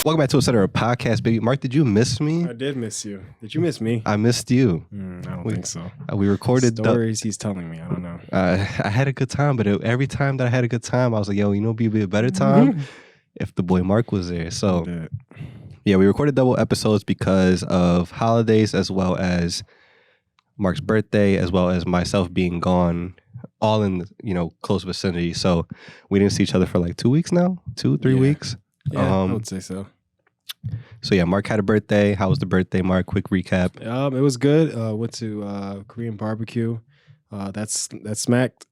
Welcome back to a Center Podcast, baby. Mark, did you miss me? I did miss you. Did you miss me? I missed you. I don't think so. We recorded stories he's telling me. I don't know. I had a good time, but every time that I had a good time, I was like, yo, you know, it'd be a better time if the boy Mark was there. So, yeah, we recorded double episodes because of holidays as well as Mark's birthday, as well as myself being gone, all in, close vicinity. So we didn't see each other for like 2 weeks now, 3 weeks. Yeah, I would say so. So yeah, Mark had a birthday. How was the birthday, Mark? Quick recap. It was good. Went to Korean barbecue. That smacked.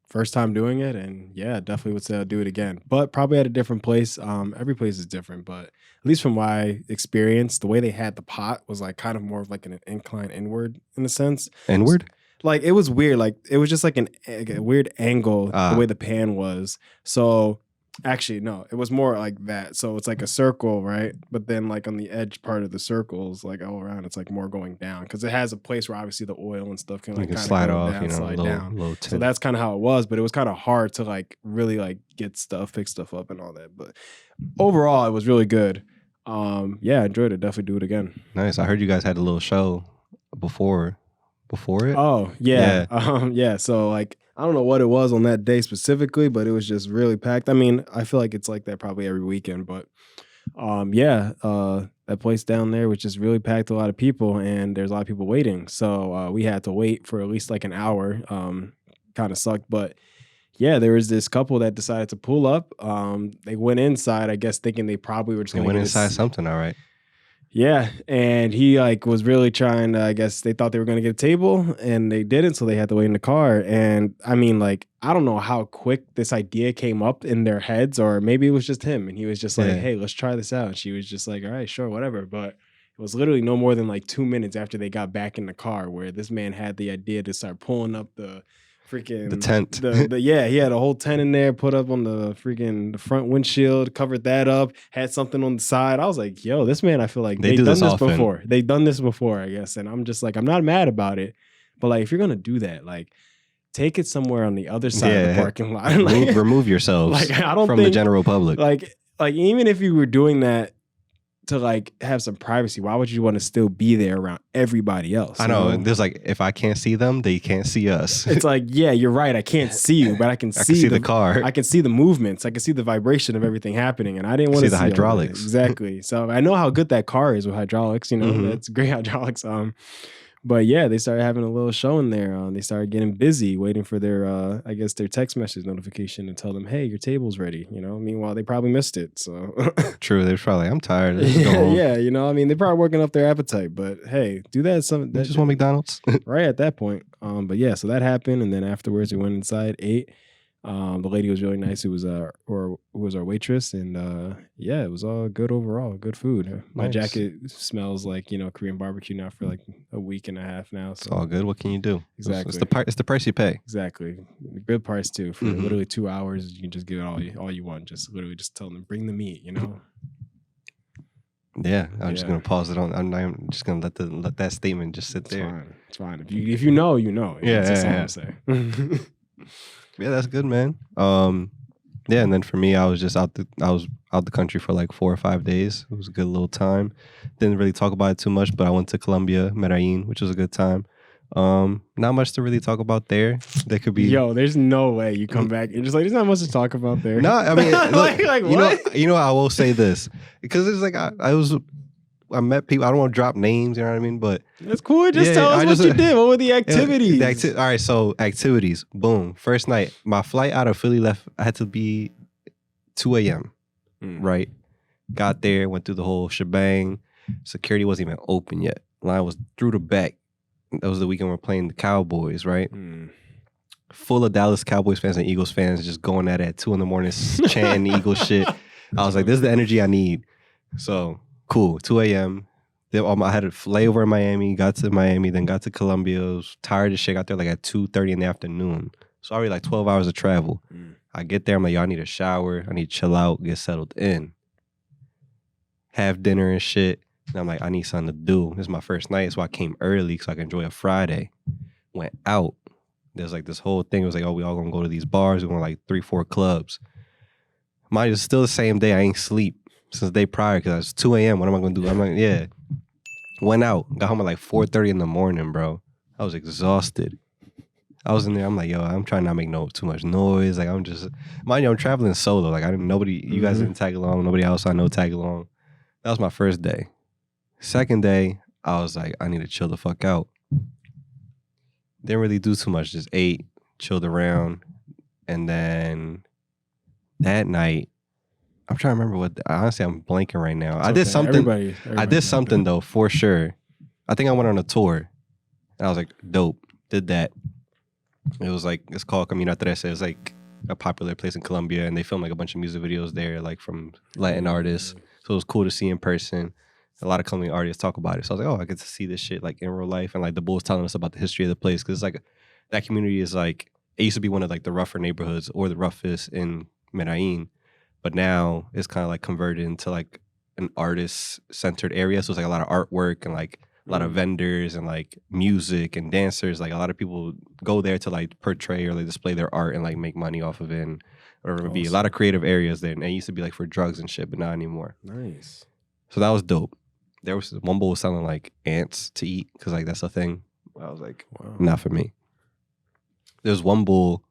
First time doing it, and yeah, definitely would say I'll do it again. But probably at a different place. Every place is different, but at least from my experience, the way they had the pot was like kind of more of like an incline inward in a sense. Inward? Like it was weird. Like it was just like a weird angle the way the pan was. So. Actually, no, it was more like that. So it's like a circle, right? But then like on the edge part of the circles, like all around, it's like more going down because it has a place where obviously the oil and stuff can like kind of slide off, down, slide down. So that's kind of how it was, but it was kind of hard to like really like pick stuff up and all that. But overall, it was really good. Yeah, I enjoyed it. Definitely do it again. Nice. I heard you guys had a little show before it. Oh yeah, yeah. So like. I don't know what it was on that day specifically, but it was just really packed. I mean, I feel like it's like that probably every weekend, but that place down there was just really packed, a lot of people, and there's a lot of people waiting. So we had to wait for at least like an hour. Kind of sucked, but yeah, there was this couple that decided to pull up. They went inside, I guess, thinking they probably were just going to went inside something, all right. Yeah, and he like was really trying to, I guess they thought they were going to get a table and they didn't, so they had to wait in the car. And I mean, like, I don't know how quick this idea came up in their heads, or maybe it was just him and he was just like, hey, let's try this out. And she was just like, all right, sure, whatever. But it was literally no more than like 2 minutes after they got back in the car where this man had the idea to start pulling up the tent. Yeah, he had a whole tent in there, put up on the front windshield, covered that up, had something on the side. I was like, yo, this man, I feel like they've done this before. They've done this before, I guess. And I'm just like, I'm not mad about it. But like, if you're going to do that, like, take it somewhere on the other side of the parking lot. Like, remove yourselves like, from the general public. Like even if you were doing that to like have some privacy, why would you want to still be there around everybody else? I know. There's like, if I can't see them, they can't see us. It's like, yeah, you're right. I can't see you, but I can see the car. I can see the movements. I can see the vibration of everything happening. And I didn't want to see the hydraulics. Exactly. So I know how good that car is with hydraulics. That's great hydraulics. But yeah, they started having a little show in there. They started getting busy, waiting for their, I guess, their text message notification to tell them, "Hey, your table's ready." Meanwhile, they probably missed it. So true, they're probably like, "I'm tired." Let's go home. Yeah, I mean, they're probably working up their appetite. But hey, do that. They just want McDonald's, right at that point. But yeah, so that happened, and then afterwards, we went inside, ate. The lady was really nice. Who was our waitress, and yeah, it was all good overall. Good food. My jacket smells like Korean barbecue now for like a week and a half now. So it's all good. What can you do? Exactly. It's the price you pay. Exactly. Good price too. For literally 2 hours, you can just give it all you want. Just literally just tell them bring the meat. Yeah, I'm just gonna pause it on. I'm just gonna let that statement just sit there. It's fine. If you know, you know. Yeah, that's all I'm saying. Yeah, that's good, man. Yeah, and then for me, I was out the country for like 4 or 5 days. It was a good little time. Didn't really talk about it too much, but I went to Colombia, Medellin, which was a good time. Not much to really talk about there. There could be there's no way you come back and just like there's not much to talk about there. No, I mean, look, like what? I will say this because it's like I met people. I don't want to drop names, you know what I mean? But that's cool. Just tell us what you did. What were the activities? All right, so activities. Boom. First night, my flight out of Philly left. I had to be 2 a.m. Right? Got there, went through the whole shebang. Security wasn't even open yet. Line was through the back. That was the weekend we were playing the Cowboys, right? Full of Dallas Cowboys fans and Eagles fans just going at it at 2 a.m, chanting Eagles shit. I was like, this is the energy I need. So cool, 2 a.m. Then I had a layover in Miami, got to Miami, then got to Colombia. I was tired as shit. Got there like at 2:30 in the afternoon. So already like 12 hours of travel. I get there, I'm like, yo, I need a shower. I need to chill out, get settled in. Have dinner and shit. And I'm like, I need something to do. This is my first night, so I came early so I can enjoy a Friday. Went out. There's like this whole thing. It was like, oh, we all gonna go to these bars. We're going to like 3-4 clubs. Mine is still the same day. I ain't sleep. since the day prior because it's 2 a.m. What am I gonna do? I'm like, yeah. Went out, got home at like 4:30 in the morning, bro. I was exhausted. I was in there. I'm like, yo, I'm trying not to make too much noise. Like, I'm just, mind you, I'm traveling solo. Like, you guys didn't tag along. Nobody else I know tag along. That was my first day. Second day, I was like, I need to chill the fuck out. Didn't really do too much. Just ate, chilled around, and then that night, I'm trying to remember honestly, I'm blanking right now. I did something. Everybody I did something though, for sure. I think I went on a tour, and I was like, dope. Did that. It was like, it's called Camino Trece. It's like a popular place in Colombia, and they film like a bunch of music videos there, like from Latin artists. So it was cool to see in person. A lot of Colombian artists talk about it. So I was like, oh, I get to see this shit like in real life. And like the Bulls telling us about the history of the place. Cause like that community is like, it used to be one of like the rougher neighborhoods or the roughest in Medellin. But now it's kind of like converted into like an artist-centered area. So it's like a lot of artwork and like a lot of vendors and like music and dancers. Like a lot of people go there to like portray or like display their art and like make money off of it. And whatever it be. A lot of creative areas there. And it used to be like for drugs and shit, but not anymore. Nice. So that was dope. There was one bull was selling like ants to eat because like that's a thing. I was like, wow. Not for me. There was one bull.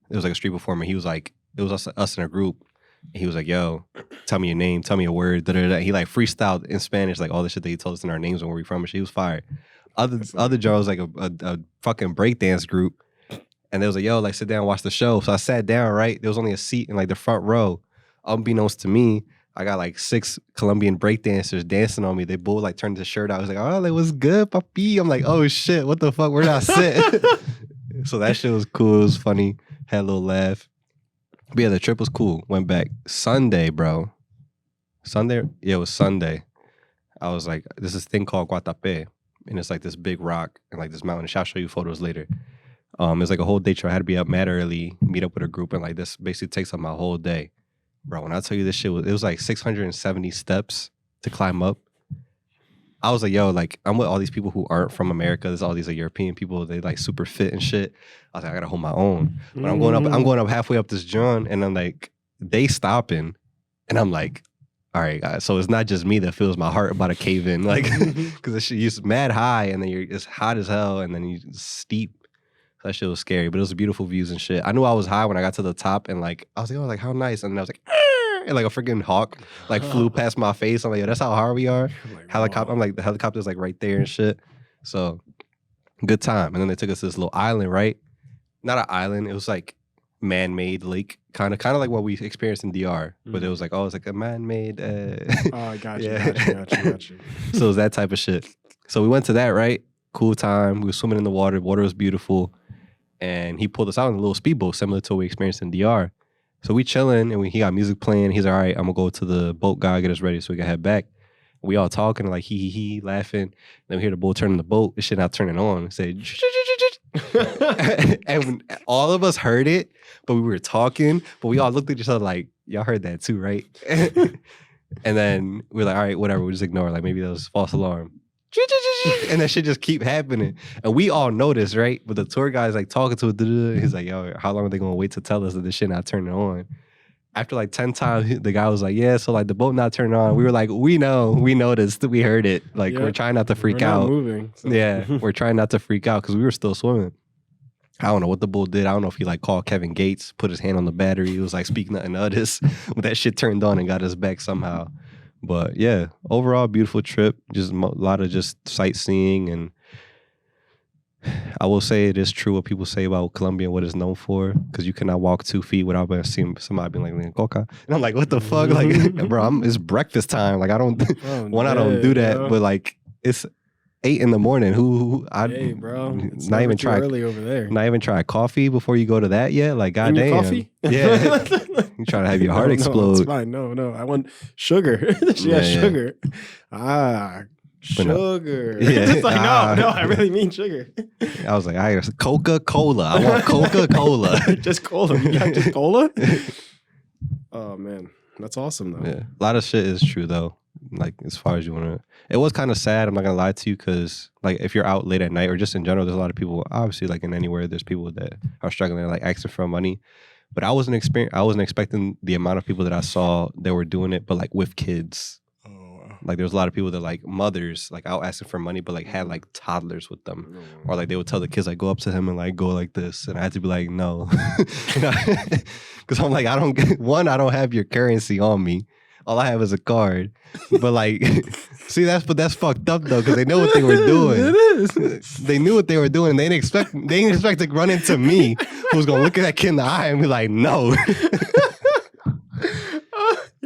It was like a street performer. He was like, it was us in a group. And he was like, yo, tell me your name, tell me a word. Da-da-da. He like freestyled in Spanish, like all the shit that he told us in our names and where we from and shit. He was fired. Other Joe was like a fucking breakdance group. And they was like, yo, like sit down, watch the show. So I sat down, right? There was only a seat in like the front row. Unbeknownst to me, I got like 6 Colombian breakdancers dancing on me. They both like turned the shirt out. I was like, oh, like, what's good, papi? I'm like, oh shit, what the fuck? Where did I sit? So that shit was cool. It was funny. Had a little laugh. But yeah, the trip was cool. Went back Sunday, bro. Sunday? Yeah, it was Sunday. I was like, there's this thing called Guatapé. And it's like this big rock and like this mountain. I'll show you photos later. It's like a whole day trip. I had to be up mad early, meet up with a group, and like this basically takes up my whole day. Bro, when I tell you this shit, it was like 670 steps to climb up. I was like, yo, like, I'm with all these people who aren't from America. There's all these like European people. They like super fit and shit. I was like, I gotta hold my own. But I'm going up halfway up this joint, and I'm like, they stopping. And I'm like, all right, guys. So it's not just me that feels my heart about to cave in. Like, because it's mad high, and then it's hot as hell, and then you steep. That shit was scary, but it was beautiful views and shit. I knew I was high when I got to the top, and like I was like, oh, like how nice, and then I was like, and like a freaking hawk like flew past my face. I'm like, yo, that's how hard we are. Like, helicopter. I'm like, the helicopter's like right there and shit. So good time. And then they took us to this little island, right? Not an island. It was like man-made lake, kind of like what we experienced in DR. But it was like, oh, it's like a man-made. Oh, I got you, got you. So it was that type of shit. So we went to that, right? Cool time. We were swimming in the water. The water was beautiful. And he pulled us out on a little speedboat, similar to what we experienced in DR. So we chilling, and he got music playing. He's like, all right, I'm going to go to the boat guy, get us ready so we can head back. We all talking, like, he, laughing. Then we hear the bull turning the boat. This shit not turning on. It said, and all of us heard it, but we were talking. But we all looked at each other like, y'all heard that too, right? And then we were like, all right, whatever. We'll just ignore it. Like, maybe that was a false alarm. And that shit just keep happening. And we all notice, right? But the tour guy's like talking to it. He's like, yo, how long are they going to wait to tell us that this shit not turning on? After like 10 times, the guy was like, yeah, so like the boat not turning on. We were like, we noticed, we heard it. Like, we're trying not to freak out. Moving, so. Yeah, we're trying not to freak out because we were still swimming. I don't know what the bull did. I don't know if he like called Kevin Gates, put his hand on the battery. He was like, speak nothing of this. But that shit turned on and got us back somehow. But yeah, overall beautiful trip. Just a lot of just sightseeing, and I will say it is true what people say about Colombia and what it's known for, because you cannot walk 2 feet without seeing somebody being like coca, and I'm like, what the fuck, like, bro, it's breakfast time. Like I don't, I don't do that, bro. But like it's 8 a.m. Hey, bro, it's not even try early over there. Not even try coffee before you go to that yet. Like goddamn, coffee? Yeah, you trying to have your heart explode? It's fine. No, I want sugar. She has sugar. Sugar. Yeah. It's like no, I really mean sugar. I was like, I got Coca-Cola. I want Coca-Cola. Just cola. You got just cola? Oh man, that's awesome though. Yeah, a lot of shit is true though. Like as far as you want to, it was kind of sad. I'm not gonna lie to you, because like if you're out late at night or just in general, there's a lot of people. Obviously, like in anywhere, there's people that are struggling, like asking for money. But I wasn't expecting the amount of people that I saw that were doing it, but like with kids. Like there was a lot of people that like mothers like out asking for money, but like had like toddlers with them, or like they would tell the kids like go up to him and like go like this, and I had to be like no, because I'm like I don't have your currency on me. All I have is a card. But like, see that's fucked up though, because they know what they were doing. It is. They knew what they were doing. They didn't expect to run into me, who's gonna look at that kid in the eye and be like no.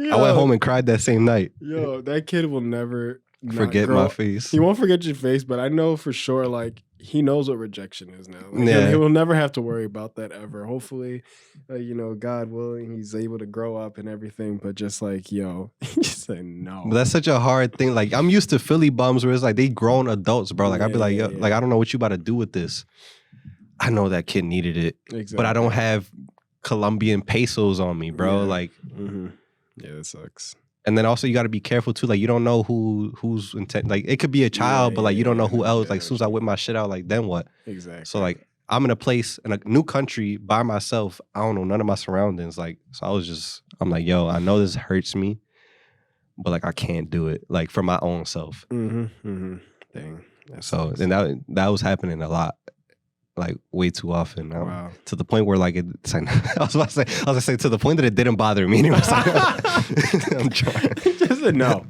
I went home and cried that same night. Yo, that kid will never forget my face. He won't forget your face, but I know for sure, like, he knows what rejection is now. Like, he will never have to worry about that ever. Hopefully, God willing, he's able to grow up and everything. But just like, yo, just say no. But that's such a hard thing. Like, I'm used to Philly bums where it's like they grown adults, bro. Like, I'd be like, yo, like, I don't know what you about to do with this. I know that kid needed it, but I don't have Colombian pesos on me, bro. Like. Mm-hmm. Yeah, that sucks. And then also you got to be careful too. Like you don't know who's intent. Like it could be a child, but like you don't know who else. Like as soon as I whip my shit out, like then what? Exactly. So like I'm in a place in a new country by myself. I don't know none of my surroundings. Like so I'm like, yo, I know this hurts me, but like I can't do it. Like for my own self. Dang. So and that was happening a lot. Like way too often. Wow. To the point where like it's like, I was about to say to the point that it didn't bother me anymore. I'm trying. Just a no.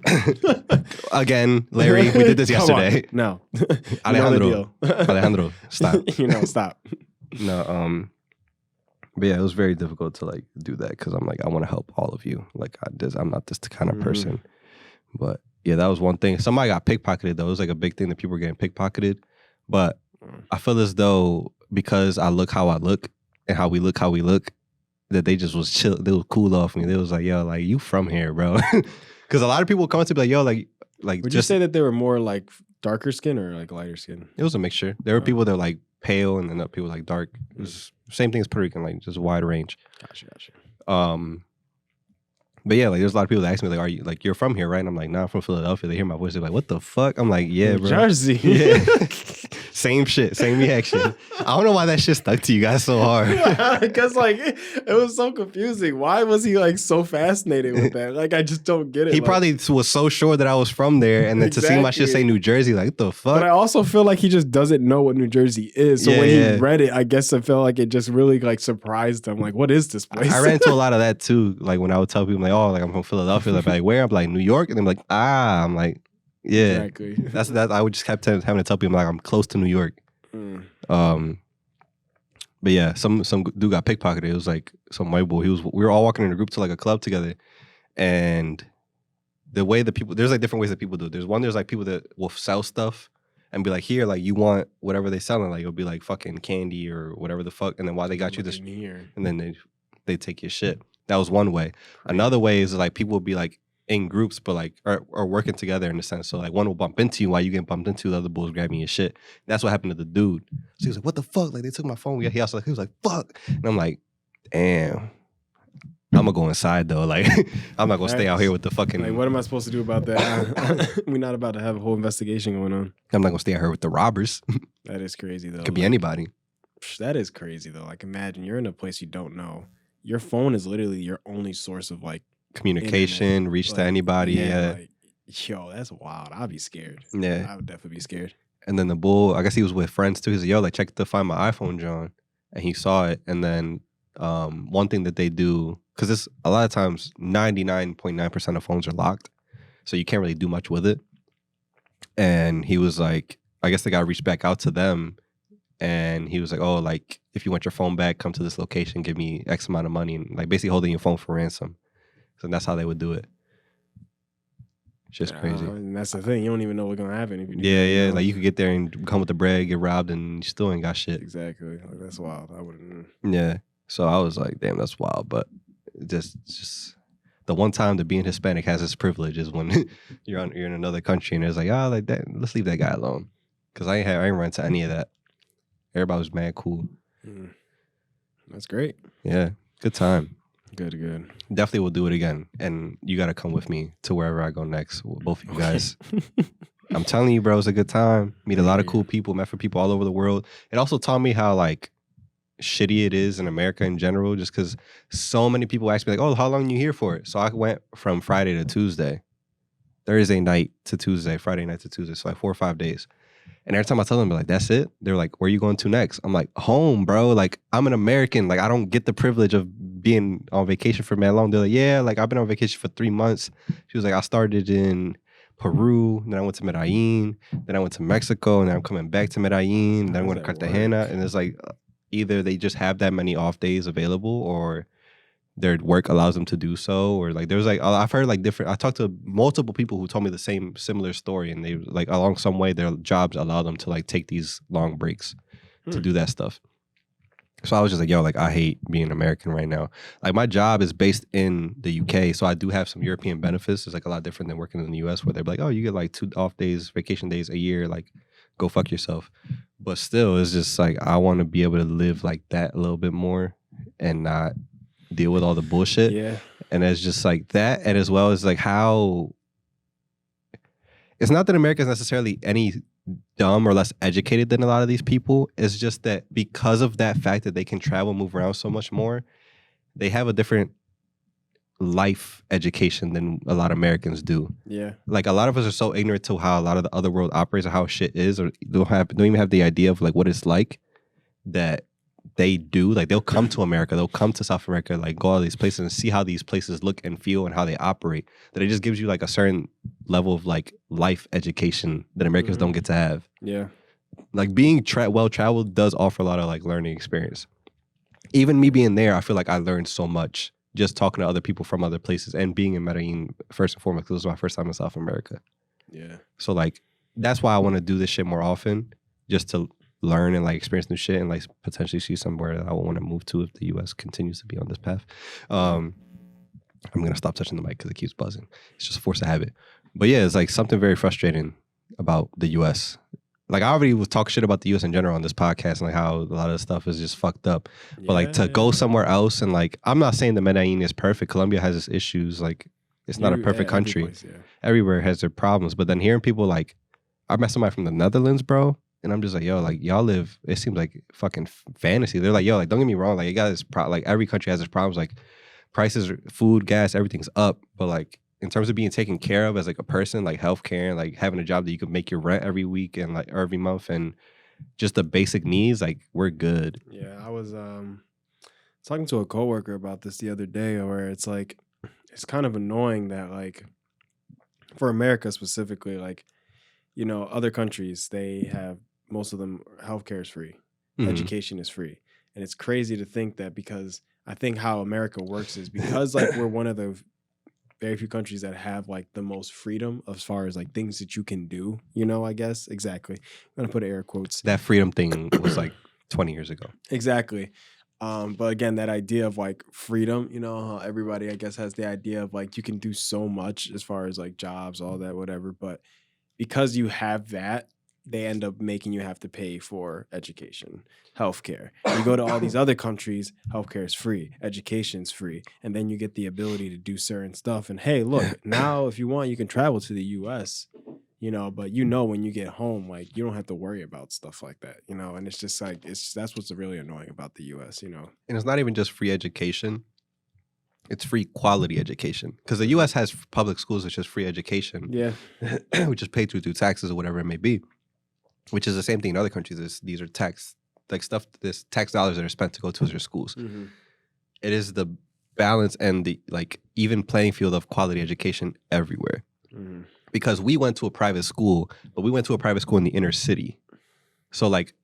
Again, Larry, we did this yesterday. No. Alejandro, stop. Stop. No, but yeah, it was very difficult to like do that because I'm like, I want to help all of you. Like I'm not this kind of person. But yeah, that was one thing. Somebody got pickpocketed though. It was like a big thing that people were getting pickpocketed. But I feel as though because I look how I look and how we look, that they just was chill. They was cool off me. They was like, yo, like you from here, bro. Because a lot of people come to be like, yo, like. Would you say that they were more like darker skin or like lighter skin? It was a mixture. There were people that were like pale and then people like dark. It was same thing as Puerto Rican, like just a wide range. Gotcha. But yeah, like there's a lot of people that ask me like, "Are you like you're from here, right?" And I'm like, "Nah, I'm from Philadelphia." They hear my voice, they're like, "What the fuck?" I'm like, "Yeah, bro, Jersey." Yeah, same shit, same reaction. I don't know why that shit stuck to you guys so hard. Because like it was so confusing. Why was he like so fascinated with that? Like I just don't get it. He probably was so sure that I was from there, and then to see my shit say New Jersey, like what the fuck. But I also feel like he just doesn't know what New Jersey is. So when he read it, I guess I felt like it just really like surprised him. Like, what is this place? I ran into a lot of that too. Like when I would tell people like, "Oh, like I'm from Philadelphia," like where? I'm like New York, and they're like, I'm like, yeah, exactly. That's I would just kept having to tell people like I'm close to New York. But yeah, some dude got pickpocketed. It was like some white boy. We were all walking in a group to like a club together, and the way that people there's like different ways that people do it. There's like people that will sell stuff and be like, here, like you want whatever they selling, like it'll be like fucking candy or whatever the fuck, and then why they got you this here, and then they take your shit. That was one way. Another way is like people will be like in groups, but like are working together in a sense. So like one will bump into you while you getting bumped into, the other bull's grabbing your shit. That's what happened to the dude. So he was like, "What the fuck?" Like they took my phone. He was like, "Fuck," and I'm like, "Damn." I'm gonna go inside though. Like I'm not gonna stay out here with the fucking. Like, what am I supposed to do about that? We're not about to have a whole investigation going on. I'm not gonna stay out here with the robbers. That is crazy though. Could be anybody. That is crazy though. Like imagine you're in a place you don't know. Your phone is literally your only source of like communication, internet. Reach to anybody. Yeah. Like, yo, that's wild. I'd be scared. Yeah. I would definitely be scared. And then the bull, I guess he was with friends too. He's like, yo, like check to find my iPhone, John. And he saw it. And then one thing that they do, because this a lot of times 99.9% of phones are locked. So you can't really do much with it. And he was like, I guess the guy reached back out to them. And he was like, oh, like, if you want your phone back, come to this location, give me X amount of money. And like basically holding your phone for ransom. So that's how they would do it. It's just crazy. And that's the thing. You don't even know what's going to happen. If you yeah. Like you could get there and come with the bread, get robbed, and you still ain't got shit. Exactly. Like, that's wild. I wouldn't. Yeah. So I was like, damn, that's wild. But just the one time that being Hispanic has its privilege is when you're in another country and it's like, like that, let's leave that guy alone. Because I ain't run into any of that. Everybody was mad cool. That's great. Yeah. Good time. Good. Definitely will do it again. And you got to come with me to wherever I go next. Both of you guys. I'm telling you, bro, it's a good time. Meet a lot of cool people. Met for people all over the world. It also taught me how, like, shitty it is in America in general, just because so many people ask me like, oh, how long are you here for? So I went from Friday to Tuesday, Thursday night to Tuesday, Friday night to Tuesday. So like 4 or 5 days. And every time I tell them, like, that's it. They're like, where are you going to next? I'm like, home, bro. Like, I'm an American. Like, I don't get the privilege of being on vacation for that long. They're like, yeah, like, I've been on vacation for 3 months. She was like, I started in Peru, then I went to Medellin, then I went to Mexico, and then I'm coming back to Medellin, then I'm going to Cartagena. And it's like, either they just have that many off days available, or their work allows them to do so, or like there's like I've heard like different. I talked to multiple people who told me the similar story, and they like along some way their jobs allow them to like take these long breaks to do that stuff. So I was just like, yo, like I hate being American right now. Like my job is based in the UK, so I do have some European benefits. It's like a lot different than working in the US, where they're like, oh, you get like 2 off days, vacation days a year. Like, go fuck yourself. But still, it's just like I want to be able to live like that a little bit more and not deal with all the bullshit. Yeah. And it's just like that. And as well as like how it's not that America is necessarily any dumb or less educated than a lot of these people. It's just that because of that fact that they can travel, move around so much more, they have a different life education than a lot of Americans do. Yeah. Like a lot of us are so ignorant to how a lot of the other world operates or how shit is, or don't even have the idea of like what it's like, that they do. Like they'll come to America, they'll come to South America, like go all these places and see how these places look and feel and how they operate. That it just gives you like a certain level of like life education that Americans don't get to have. Yeah. Like being well traveled does offer a lot of like learning experience. Even me being there, I feel like I learned so much just talking to other people from other places and being in Medellin first and foremost, because it was my first time in South America. Yeah. So like that's why I want to do this shit more often, just to learn and like experience new shit and like potentially see somewhere that I want to move to if the US continues to be on this path. I'm gonna stop touching the mic because it keeps buzzing. It's just a force of habit. But yeah, it's like something very frustrating about the US. Like I already was talking shit about the US in general on this podcast and like how a lot of stuff is just fucked up. But like to go somewhere else and like, I'm not saying that Medellin is perfect. Colombia has its issues. Like it's not a perfect country. Everywhere has their problems. But then hearing people like, I met somebody from the Netherlands, bro. And I'm just like, yo, like y'all live, it seems like fucking fantasy. They're like, yo, like don't get me wrong. Like you got this like every country has its problems. Like prices, food, gas, everything's up. But like, in terms of being taken care of as like a person, like healthcare and like having a job that you could make your rent every week and like every month and just the basic needs, like we're good. Yeah, I was talking to a coworker about this the other day, where it's like it's kind of annoying that like for America specifically, like you know, other countries they have most of them healthcare is free, education is free, and it's crazy to think that because I think how America works is because like we're one of the very few countries that have like the most freedom as far as like things that you can do, you know, I guess. Exactly. I'm going to put air quotes. That freedom thing was like 20 years ago. Exactly. But again, that idea of like freedom, you know, how everybody, I guess, has the idea of like you can do so much as far as like jobs, all that, whatever. But because you have that, they end up making you have to pay for education, healthcare. You go to all these other countries, healthcare is free, education's free, and then you get the ability to do certain stuff. And hey, look, now if you want, you can travel to the US, you know, but you know when you get home, like you don't have to worry about stuff like that, you know, and it's just like that's what's really annoying about the US, you know. And it's not even just free education. It's free quality education. Because the US has public schools, which is free education. Yeah. Which is paid through taxes or whatever it may be. Which is the same thing in other countries. These are tax dollars that are spent to go to your schools. Mm-hmm. It is the balance and the like even playing field of quality education everywhere. Mm-hmm. Because we went to a private school, but we went to a private school in the inner city. So like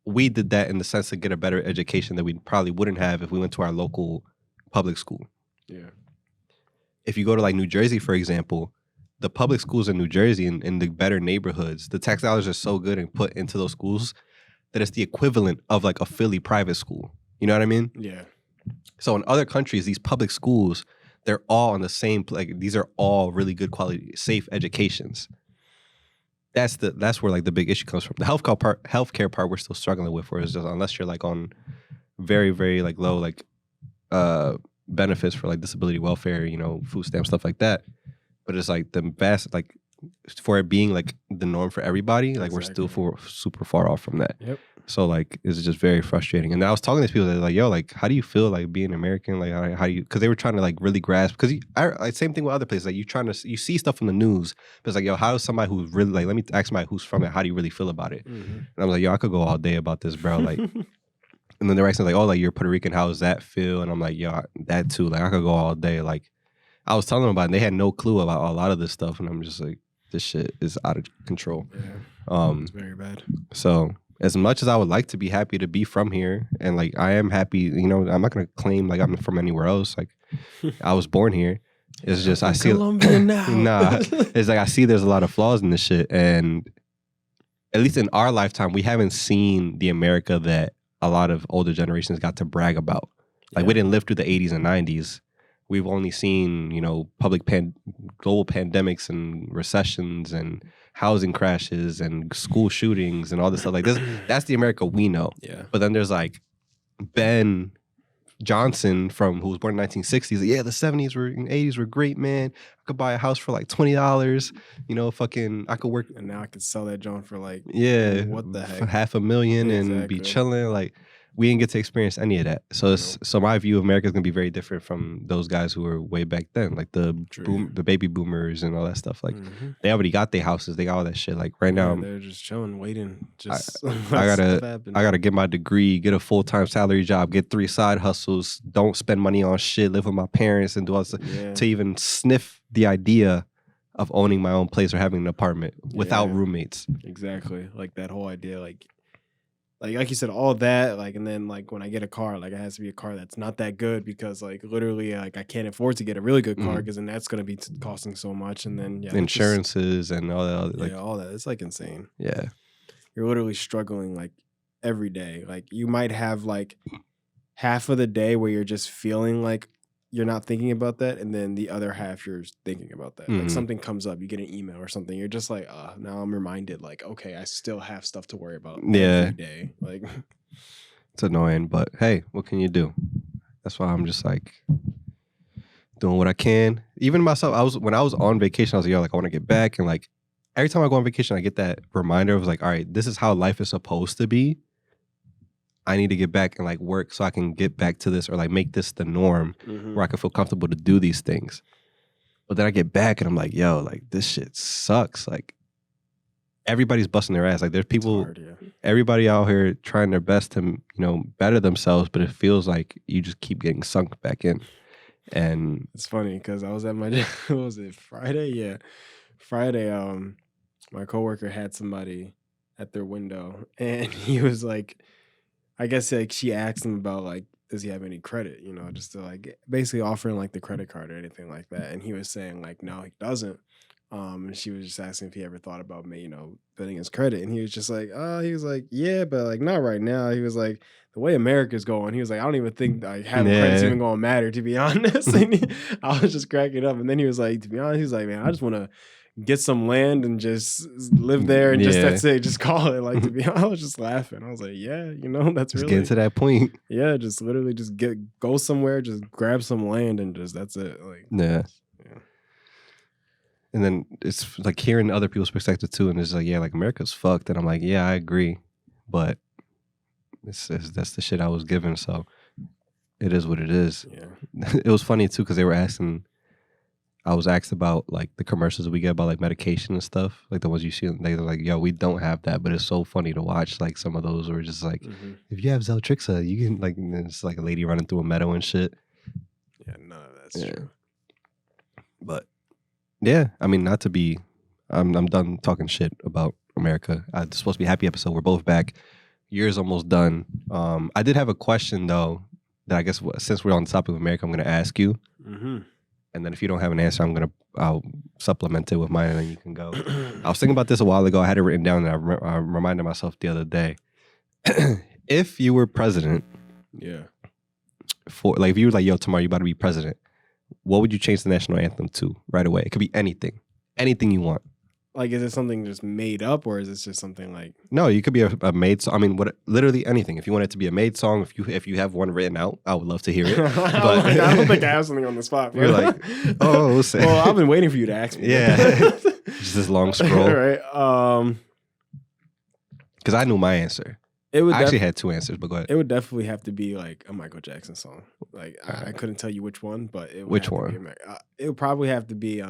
we did that in the sense to get a better education that we probably wouldn't have if we went to our local public school. Yeah. If you go to like New Jersey, for example, the public schools in New Jersey and in the better neighborhoods, the tax dollars are so good and put into those schools that it's the equivalent of like a Philly private school. You know what I mean? Yeah. So in other countries, these public schools, they're all on the same, like these are all really good quality, safe educations. That's where like the big issue comes from. The healthcare part we're still struggling with, where it's just unless you're like on very, very like low like benefits for like disability welfare, you know, food stamps, stuff like that. But it's like the best, like for it being like the norm for everybody, like we're still super far off from that. Yep. So like it's just very frustrating. And I was talking to people that are like, yo, like how do you feel like being American? Like how do you? Because they were trying to like really grasp. Because like same thing with other places. Like you see stuff from the news, but it's like, yo, how does somebody who's really like, let me ask somebody who's from it, how do you really feel about it? And I was like, yo, I could go all day about this, bro. Like, and then they're asking like, oh, like you're Puerto Rican, how does that feel? And I'm like, yo, that too. Like I could go all day. Like I was telling them about it, and they had no clue about a lot of this stuff, and I'm just like, this shit is out of control. Yeah, it's very bad. So as much as I would like to be happy to be from here, and like I am happy, you know, I'm not gonna claim like I'm from anywhere else. Like I was born here. It's just I see Colombian now. Nah, it's like I see there's a lot of flaws in this shit, and at least in our lifetime, we haven't seen the America that a lot of older generations got to brag about. Like we didn't live through the 80s and 90s. We've only seen, you know, global pandemics and recessions and housing crashes and school shootings and all this stuff like this. That's the America we know. Yeah. But then there's like Ben Johnson who was born in 1960s. Yeah, the 70s and 80s were great, man. I could buy a house for like $20. You know, fucking I could work. And now I could sell that joint for like, what the heck? For $500,000 and be chilling. Like we didn't get to experience any of that. So so my view of America is gonna be very different from those guys who were way back then, like the baby boomers and all that stuff. Like they already got their houses, they got all that shit. Like right now, they're just chilling, waiting. Just I gotta get my degree, get a full-time salary job, get 3 side hustles, don't spend money on shit, live with my parents, and do all this to even sniff the idea of owning my own place or having an apartment without roommates. Exactly, like that whole idea, like you said, all that, like, and then like when I get a car, like it has to be a car that's not that good because like literally like I can't afford to get a really good car because then that's gonna be costing so much, and then insurances and all that, like all that. It's like insane. Yeah, you're literally struggling like every day. Like you might have like half of the day where you're just feeling like you're not thinking about that, and then the other half you're thinking about that. Like something comes up, you get an email or something, you're just like, now I'm reminded, like, okay, I still have stuff to worry about every day. Like it's annoying, but hey, what can you do? That's why I'm just like doing what I can. Even myself, when I was on vacation, I was like, yo, like I want to get back, and like every time I go on vacation, I get that reminder of like, all right, this is how life is supposed to be. I need to get back and like work so I can get back to this or like make this the norm where I can feel comfortable to do these things. But then I get back and I'm like, yo, like this shit sucks. Like everybody's busting their ass. Like there's people, everybody out here trying their best to, you know, better themselves, but it feels like you just keep getting sunk back in. And it's funny because I was at my, what was it, Friday? Yeah. Friday, my coworker had somebody at their window and he was like, I guess like she asked him about like, does he have any credit? You know, just to like basically offering like the credit card or anything like that. And he was saying like, no, he doesn't. And she was just asking if he ever thought about me, you know, building his credit. And he was just like, he was like, yeah, but like not right now. He was like, the way America's going, he was like, I don't even think like having credit's even gonna matter, to be honest. And I was just cracking up. And then he was like, to be honest, he was like, man, I just want to get some land and just live there and just that's it, just call it. Like to be honest, I was just laughing. I was like, yeah, you know, that's just really getting to that point. Yeah, just literally just go somewhere, just grab some land and just that's it. Like yeah. And then it's like hearing other people's perspective too, and it's like, yeah, like America's fucked, and I'm like, yeah, I agree, but that's the shit I was given, so it is what it is. Yeah, it was funny too because they were asking. I was asked about like the commercials that we get about like medication and stuff, like the ones you see. They were like, "Yo, we don't have that," but it's so funny to watch. Like some of those were just like, if you have Zeltrixa, you can like. It's like a lady running through a meadow and shit. Yeah, none of that's true. But yeah, I mean, not to be. I'm done talking shit about America. It's supposed to be a happy episode. We're both back. Year's almost done. I did have a question though that I guess since we're on the topic of America, I'm going to ask you. And then if you don't have an answer, I'll supplement it with mine, and then you can go. I was thinking about this a while ago. I had it written down, and I reminded myself the other day. If you were president, for like if you were like, yo, tomorrow you about to be president, what would you change the national anthem to right away? It could be anything you want. Like, is it something just made up, or is it just something like? No, you could be a made song. I mean, literally anything. If you want it to be a made song, if you have one written out, I would love to hear it. But I don't think I have something on the spot. Bro. You're like, oh, we'll see. Well, I've been waiting for you to ask me. Yeah, just this long scroll. Right. Because I knew my answer. I actually had two answers, but go ahead. It would definitely have to be like a Michael Jackson song. Like I couldn't tell you which one, but it would which one? It would probably have to be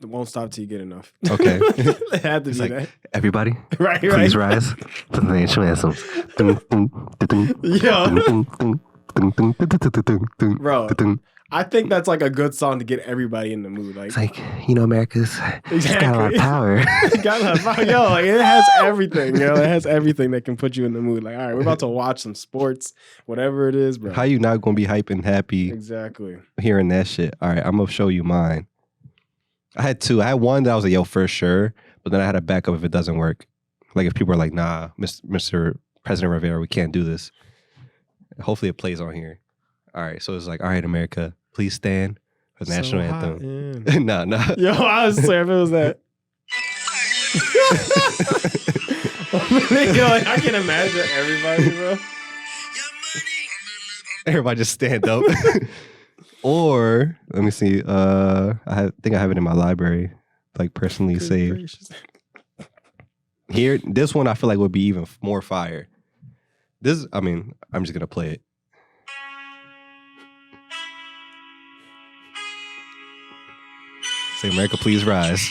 Won't Stop Till You Get Enough. Okay. It had to be like, that. Everybody, right, please rise to the national anthem. Bro, I think that's like a good song to get everybody in the mood. Like, it's like, America's got a lot of power. Got a lot of power. Yo, like it has everything. It has everything that can put you in the mood. Like, all right, we're about to watch some sports, whatever it is, bro. How you not gonna be hype and happy? Exactly. Hearing that shit. All right, I'm gonna show you mine. I had two. I had one that I was like, yo, for sure. But then I had a backup if it doesn't work. Like if people are like, nah, Mr. President Rivera, we can't do this. Hopefully it plays on here. All right, so it's like, all right, America, please stand for the national anthem. Nah. Yo, I was swear if it was that. Yo, like, I can imagine everybody, bro. Everybody just stand up. Or let me see. I think I have it in my library, like personally saved. Here, this one I feel like would be even more fire. I'm just gonna play it. Say, America, please rise.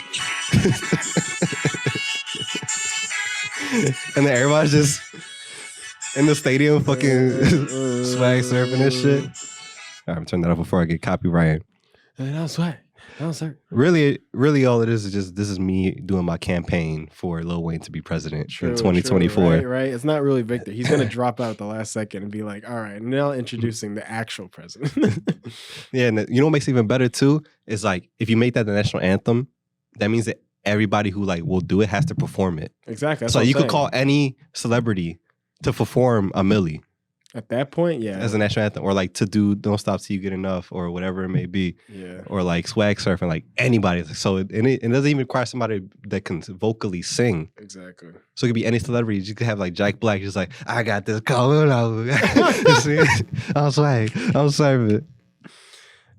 And then everybody's just in the stadium fucking swag surfing and shit. All right, I'm turning that off before I get copyrighted. No swag. No, sir. Really, all it is just this is me doing my campaign for Lil Wayne to be president in 2024. Right. It's not really Victor. He's gonna drop out at the last second and be like, "All right, now introducing the actual president." Yeah, and you know what makes it even better too is like if you make that the national anthem, that means that everybody who like will do it has to perform it. Exactly. So you could call any celebrity to perform a Millie. At that point, yeah. As a national anthem. Or like to do Don't Stop Till You Get Enough or whatever it may be. Yeah. Or like swag surfing, like anybody. So it doesn't even require somebody that can vocally sing. Exactly. So it could be any celebrity. You could have like Jack Black just like, I got this coming out. I'm swag. I'm serving.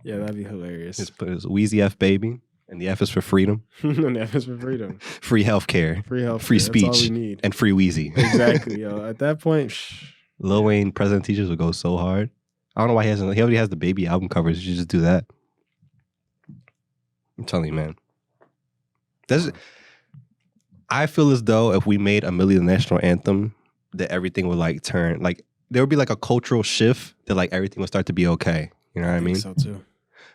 Yeah, that'd be hilarious. It's Weezy F Baby. And the F is for freedom. And the F is for freedom. Free healthcare. Free speech. That's all we need. And free Weezy. Exactly, yo. At that point, Lil Wayne, President Teachers would go so hard. I don't know why he already has the Baby album covers. You should just do that. I'm telling you, man. I feel as though if we made a Millie the national anthem, that everything would like turn, like there would be like a cultural shift that like everything would start to be okay. You know what I mean? So too.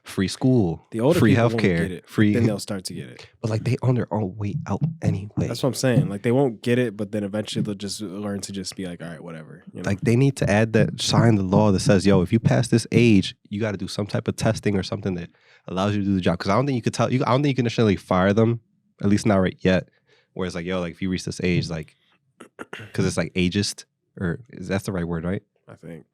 Free school, the older free healthcare, free. Then they'll start to get it. But like they on their own way out anyway. That's what I'm saying. Like they won't get it, but then eventually they'll just learn to just be like, all right, whatever. You know? Like they need to add that, sign the law that says, yo, if you pass this age, you got to do some type of testing or something that allows you to do the job. Because I don't think you could I don't think you can necessarily fire them, at least not right yet. Whereas like, yo, like if you reach this age, like, because it's like ageist, or that's the right word, right? I think.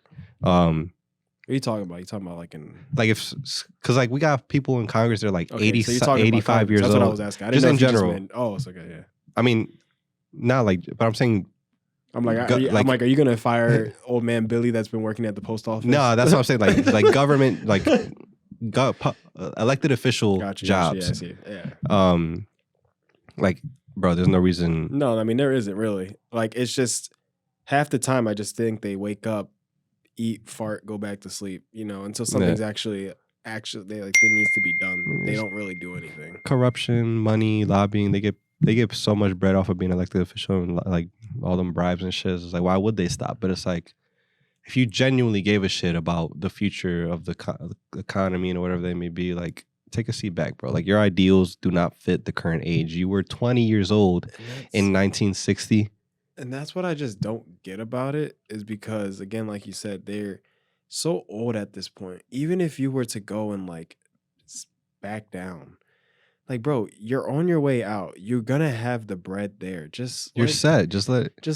What are you talking about? You talking about like in... Like if... Because like we got people in Congress that are like 80, so 85 years old. That's what I was asking. I didn't just in general. It's okay, yeah. I mean, not like... But I'm saying... I'm like, are you going to fire old man Billy that's been working at the post office? No, that's what I'm saying. Like government, like elected official jobs. Yeah, I see. Yeah. Like, bro, there's no reason... No, I mean, there isn't really. Like, it's just... Half the time, I just think they wake up, eat, fart, go back to sleep, you know, until something's actually they needs to be done. They don't really do anything. Corruption, money, lobbying, they get so much bread off of being an elected official and like all them bribes and shit. It's like, why would they stop? But it's like, if you genuinely gave a shit about the future of the economy and whatever they may be, like, take a seat back, bro. Like, your ideals do not fit the current age. You were 20 years old in 1960. And that's what I just don't get about it, is because, again, like you said, they're so old at this point. Even if you were to go and like back down, like, bro, you're on your way out. You're gonna have the bread there. You're set. Just let it go.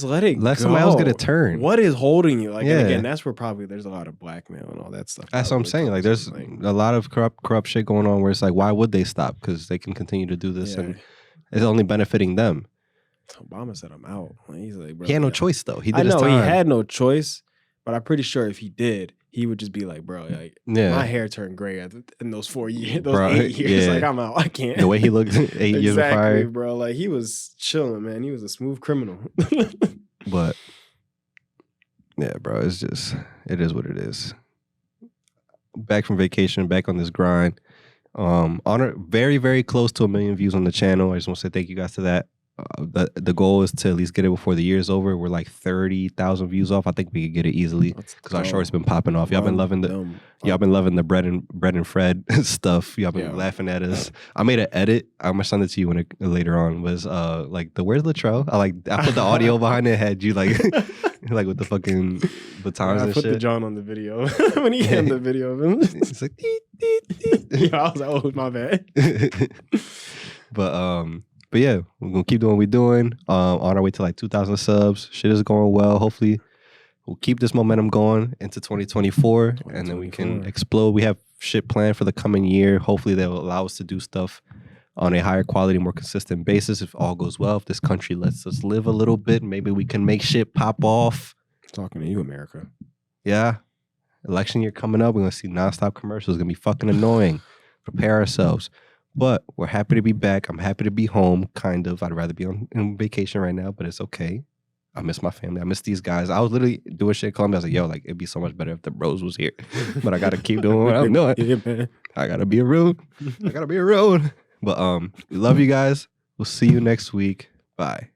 Somebody else get a turn. What is holding you? Like, and again, that's where probably there's a lot of blackmail and all that stuff. That's what I'm saying. Like, there's a lot of corrupt shit going on where it's like, why would they stop? Because they can continue to do this, and it's only benefiting them. Obama said, I'm out. He's like, bro, he had no choice, though. He did I know his time. He had no choice, but I'm pretty sure if he did, he would just be like, bro, like, my hair turned gray in those 4 years, those 8 years. Like, I'm out. I can't. The way he looked 8 years of fire. Bro. Like, he was chilling, man. He was a smooth criminal. But yeah, bro, it is what it is. Back from vacation, back on this grind. Very, very close to 1 million views on the channel. I just want to say thank you guys to that. The goal is to at least get it before the year's over. We're like 30,000 views off. I think we could get it easily because our short's been popping off. Y'all been loving the bread and Fred stuff. Y'all been laughing at us. I made an edit. I'm gonna send it to you later on. Was like the where's Latrell? I put the audio behind it. Had you like like with the fucking batons and shit. I put the John on the video when he had the video of him. It's like yeah, I was like, oh my bad. But yeah, we're gonna keep doing what we're doing. On our way to like 2,000 subs. Shit is going well. Hopefully, we'll keep this momentum going into 2024, and then we can explode. We have shit planned for the coming year. Hopefully, that will allow us to do stuff on a higher quality, more consistent basis. If all goes well, if this country lets us live a little bit, maybe we can make shit pop off. Talking to you, America. Yeah. Election year coming up. We're gonna see nonstop commercials. It's gonna be fucking annoying. Prepare ourselves. But we're happy to be back. I'm happy to be home, kind of. I'd rather be on vacation right now, but it's okay. I miss my family. I miss these guys. I was literally doing shit in Colombia. I was like, yo, like, it'd be so much better if the bros was here. But I got to keep doing what I'm doing. Yeah, man. I got to be around. But we love you guys. We'll see you next week. Bye.